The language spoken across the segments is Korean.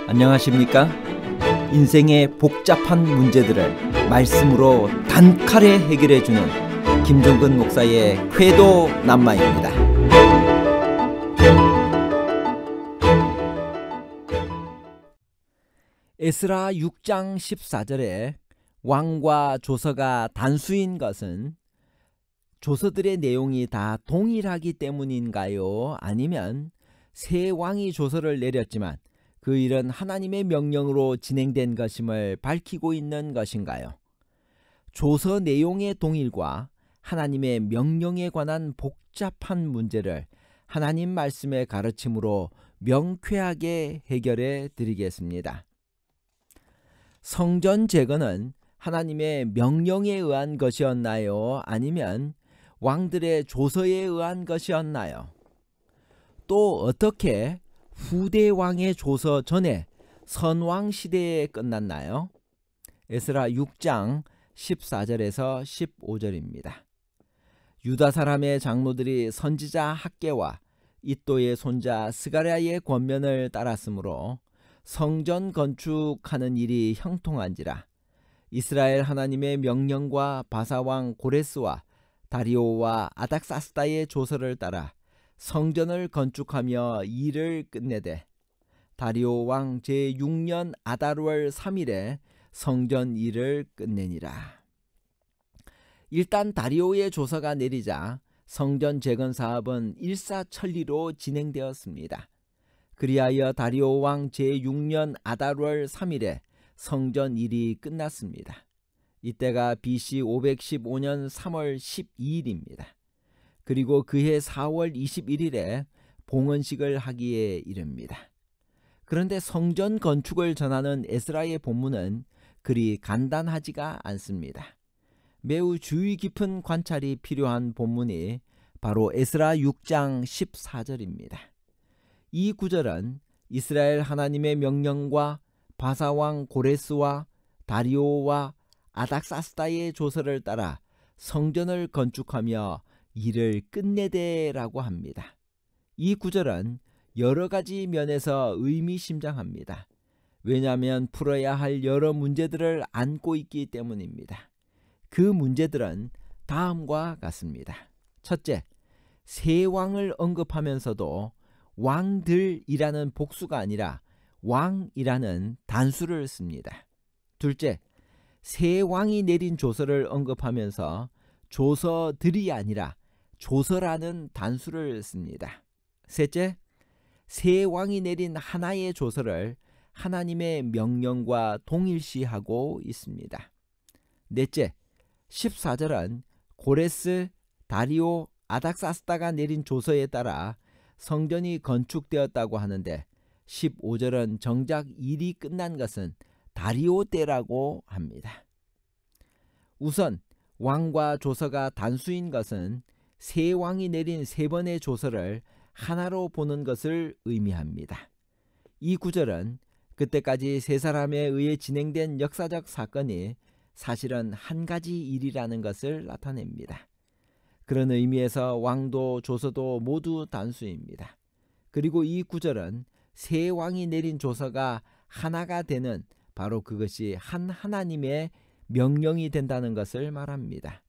안녕하십니까? 인생의 복잡한 문제들을 말씀으로 단칼에 해결해주는 김종근 목사의 쾌도 남마입니다. 에스라 6장 14절에 왕과 조서가 단수인 것은 조서들의 내용이 다 동일하기 때문인가요? 아니면 새 왕이 조서를 내렸지만 그 일은 하나님의 명령으로 진행된 것임을 밝히고 있는 것인가요? 조서 내용의 동일과 하나님의 명령에 관한 복잡한 문제를 하나님 말씀의 가르침으로 명쾌하게 해결해 드리겠습니다. 성전 재건은 하나님의 명령에 의한 것이었나요? 아니면 왕들의 조서에 의한 것이었나요? 또 어떻게 후대 왕의 조서 전에 선왕 시대에 끝났나요? 에스라 6장 14절에서 15절입니다. 유다 사람의 장로들이 선지자 학개와 이또의 손자 스가랴의 권면을 따랐으므로 성전 건축하는 일이 형통한지라. 이스라엘 하나님의 명령과 바사왕 고레스와 다리오와 아닥사스다의 조서를 따라 성전을 건축하며 일을 끝내되 다리오 왕 제6년 아달월 3일에 성전 일을 끝내니라. 일단 다리오의 조서가 내리자 성전 재건 사업은 일사천리로 진행되었습니다. 그리하여 다리오 왕 제6년 아달월 3일에 성전 일이 끝났습니다. 이때가 BC 515년 3월 12일입니다. 그리고 그해 4월 21일에 봉헌식을 하기에 이릅니다. 그런데 성전 건축을 전하는 에스라의 본문은 그리 간단하지가 않습니다. 매우 주의 깊은 관찰이 필요한 본문이 바로 에스라 6장 14절입니다. 이 구절은 이스라엘 하나님의 명령과 바사왕 고레스와 다리오와 아닥사스다의 조서를 따라 성전을 건축하며 일을 끝내되라고 합니다. 이 구절은 여러 가지 면에서 의미심장합니다. 왜냐하면 풀어야 할 여러 문제들을 안고 있기 때문입니다. 그 문제들은 다음과 같습니다. 첫째, 새 왕을 언급하면서도 왕들이라는 복수가 아니라 왕이라는 단수를 씁니다. 둘째, 새 왕이 내린 조서를 언급하면서 조서들이 아니라 조서라는 단수를 씁니다. 셋째, 새 왕이 내린 하나의 조서를 하나님의 명령과 동일시하고 있습니다. 넷째, 14절은 고레스, 다리오, 아닥사스다가 내린 조서에 따라 성전이 건축되었다고 하는데 15절은 정작 일이 끝난 것은 다리오 때라고 합니다. 우선 왕과 조서가 단수인 것은 세 왕이 내린 세 번의 조서를 하나로 보는 것을 의미합니다. 이 구절은 그때까지 세 사람에 의해 진행된 역사적 사건이 사실은 한 가지 일이라는 것을 나타냅니다. 그런 의미에서 왕도 조서도 모두 단수입니다. 그리고 이 구절은 세 왕이 내린 조서가 하나가 되는 바로 그것이 한 하나님의 명령이 된다는 것을 말합니다.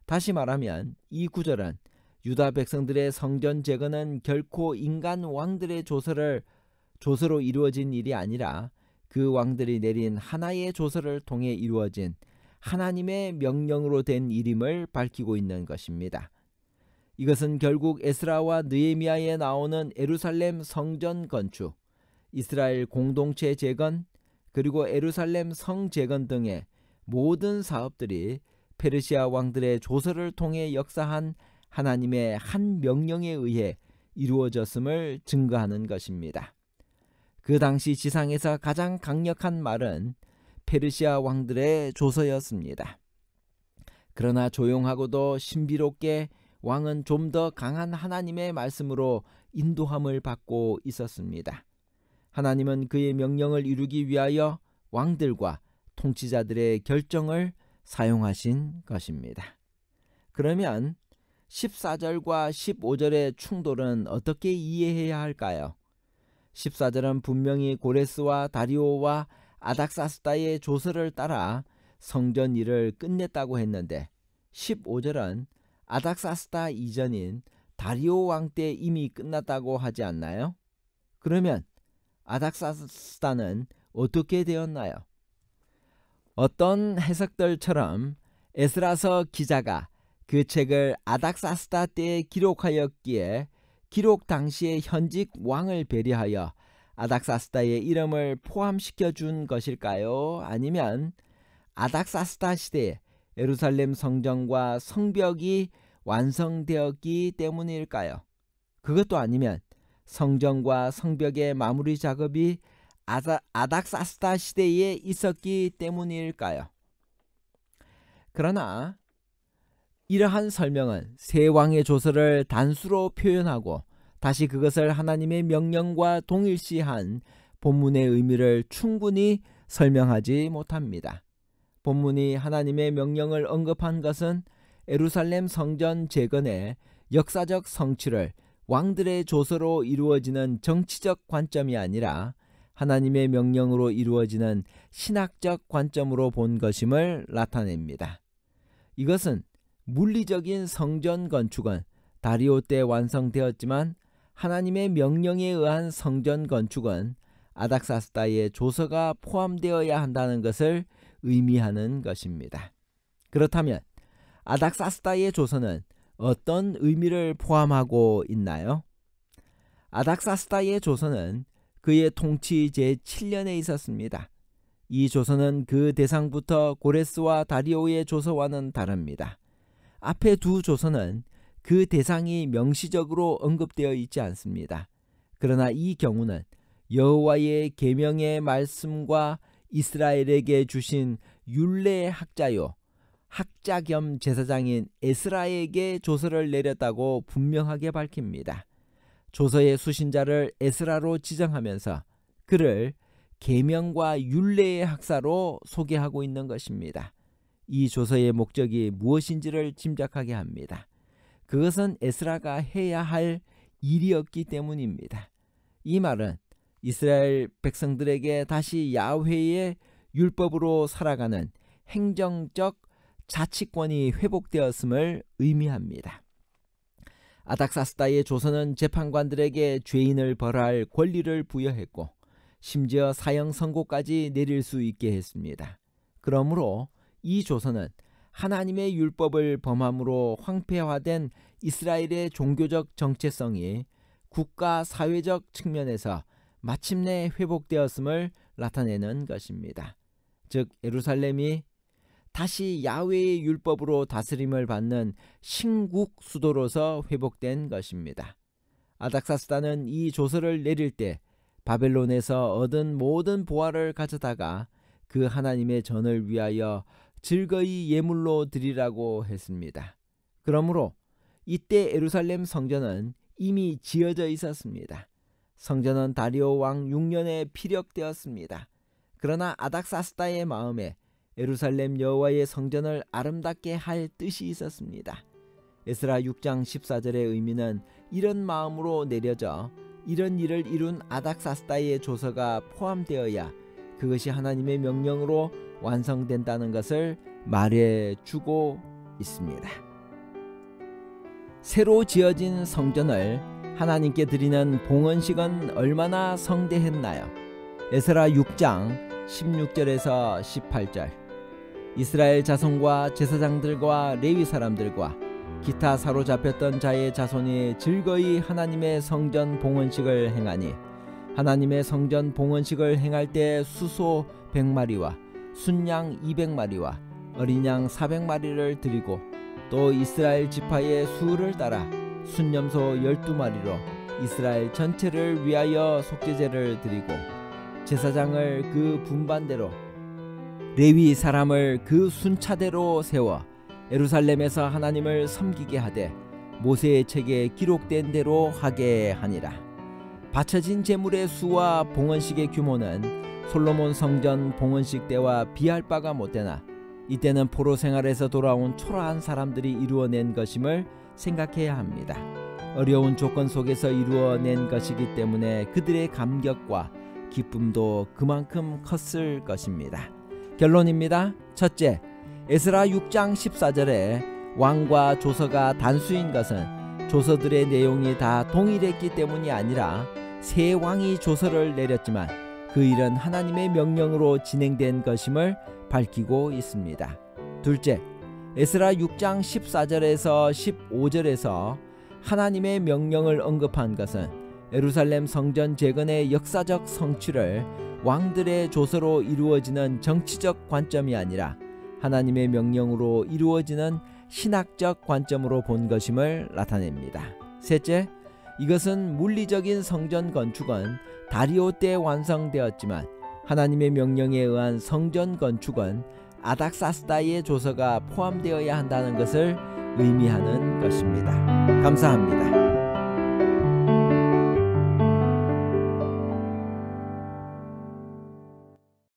다시 말하면 이 구절은 유다 백성들의 성전 재건은 결코 인간 왕들의 조서로 이루어진 일이 아니라 그 왕들이 내린 하나의 조서를 통해 이루어진 하나님의 명령으로 된 일임을 밝히고 있는 것입니다. 이것은 결국 에스라와 느헤미야에 나오는 예루살렘 성전 건축, 이스라엘 공동체 재건, 그리고 예루살렘 성 재건 등의 모든 사업들이 페르시아 왕들의 조서를 통해 역사한 하나님의 한 명령에 의해 이루어졌음을 증거하는 것입니다. 그 당시 지상에서 가장 강력한 말은 페르시아 왕들의 조서였습니다. 그러나 조용하고도 신비롭게 왕은 좀 더 강한 하나님의 말씀으로 인도함을 받고 있었습니다. 하나님은 그의 명령을 이루기 위하여 왕들과 통치자들의 결정을 사용하신 것입니다. 그러면 14절과 15절의 충돌은 어떻게 이해해야 할까요? 14절은 분명히 고레스와 다리오와 아닥사스다의 조서를 따라 성전 일을 끝냈다고 했는데 15절은 아닥사스다 이전인 다리오 왕 때 이미 끝났다고 하지 않나요? 그러면 아닥사스다는 어떻게 되었나요? 어떤 해석들처럼 에스라서 기자가 그 책을 아닥사스다 때에 기록하였기에 기록 당시의 현직 왕을 배려하여 아닥사스다의 이름을 포함시켜 준 것일까요? 아니면 아닥사스다 시대에 예루살렘 성전과 성벽이 완성되었기 때문일까요? 그것도 아니면 성전과 성벽의 마무리 작업이 아닥사스다 시대에 있었기 때문일까요? 그러나 이러한 설명은 세 왕의 조서를 단수로 표현하고 다시 그것을 하나님의 명령과 동일시한 본문의 의미를 충분히 설명하지 못합니다. 본문이 하나님의 명령을 언급한 것은 예루살렘 성전 재건의 역사적 성취를 왕들의 조서로 이루어지는 정치적 관점이 아니라 하나님의 명령으로 이루어지는 신학적 관점으로 본 것임을 나타냅니다. 이것은 물리적인 성전 건축은 다리오 때 완성되었지만 하나님의 명령에 의한 성전 건축은 아닥사스다의 조서가 포함되어야 한다는 것을 의미하는 것입니다. 그렇다면 아닥사스다의 조서는 어떤 의미를 포함하고 있나요? 아닥사스다의 조서는 그의 통치 제7년에 있었습니다. 이 조서는 그 대상부터 고레스와 다리오의 조서와는 다릅니다. 앞에 두 조서는 그 대상이 명시적으로 언급되어 있지 않습니다. 그러나 이 경우는 여호와의 계명의 말씀과 이스라엘에게 주신 율례 학자요 학자 겸 제사장인 에스라에게 조서를 내렸다고 분명하게 밝힙니다. 조서의 수신자를 에스라로 지정하면서 그를 계명과 율례의 학사로 소개하고 있는 것입니다. 이 조서의 목적이 무엇인지를 짐작하게 합니다. 그것은 에스라가 해야 할 일이었기 때문입니다. 이 말은 이스라엘 백성들에게 다시 야훼의 율법으로 살아가는 행정적 자치권이 회복되었음을 의미합니다. 아닥사스다의 조서는 재판관들에게 죄인을 벌할 권리를 부여했고 심지어 사형 선고까지 내릴 수 있게 했습니다. 그러므로 이 조서는 하나님의 율법을 범함으로 황폐화된 이스라엘의 종교적 정체성이 국가 사회적 측면에서 마침내 회복되었음을 나타내는 것입니다. 즉 예루살렘이 다시 야훼의 율법으로 다스림을 받는 신국 수도로서 회복된 것입니다. 아닥사스다는 이 조서를 내릴 때 바벨론에서 얻은 모든 보화를 가져다가 그 하나님의 전을 위하여 즐거이 예물로 드리라고 했습니다. 그러므로 이때 예루살렘 성전은 이미 지어져 있었습니다. 성전은 다리오 왕 6년에 피력되었습니다. 그러나 아닥사스다의 마음에 예루살렘 여호와의 성전을 아름답게 할 뜻이 있었습니다. 에스라 6장 14절의 의미는 이런 마음으로 내려져 이런 일을 이룬 아닥사스다의 조서가 포함되어야 그것이 하나님의 명령으로 완성된다는 것을 말해주고 있습니다. 새로 지어진 성전을 하나님께 드리는 봉헌식은 얼마나 성대했나요? 에스라 6장 16절에서 18절 이스라엘 자손과 제사장들과 레위 사람들과 기타 사로잡혔던 자의 자손이 즐거이 하나님의 성전 봉헌식을 행하니 하나님의 성전 봉헌식을 행할 때 수소 100마리와 순양 200마리와 어린 양 400마리를 드리고 또 이스라엘 지파의 수를 따라 순염소 12마리로 이스라엘 전체를 위하여 속죄제를 드리고 제사장을 그 분반대로 레위 사람을 그 순차대로 세워 예루살렘에서 하나님을 섬기게 하되 모세의 책에 기록된 대로 하게 하니라. 바쳐진 제물의 수와 봉헌식의 규모는 솔로몬 성전 봉헌식 때와 비할 바가 못되나 이때는 포로 생활에서 돌아온 초라한 사람들이 이루어낸 것임을 생각해야 합니다. 어려운 조건 속에서 이루어낸 것이기 때문에 그들의 감격과 기쁨도 그만큼 컸을 것입니다. 결론입니다. 첫째, 에스라 6장 14절에 왕과 조서가 단수인 것은 조서들의 내용이 다 동일했기 때문이 아니라 새 왕이 조서를 내렸지만 그 일은 하나님의 명령으로 진행된 것임을 밝히고 있습니다. 둘째, 에스라 6장 14절에서 15절에서 하나님의 명령을 언급한 것은 예루살렘 성전 재건의 역사적 성취를 왕들의 조서로 이루어지는 정치적 관점이 아니라 하나님의 명령으로 이루어지는 신학적 관점으로 본 것임을 나타냅니다. 셋째, 이것은 물리적인 성전 건축은 다리오 때 완성되었지만 하나님의 명령에 의한 성전 건축은 아닥사스다의 조서가 포함되어야 한다는 것을 의미하는 것입니다. 감사합니다.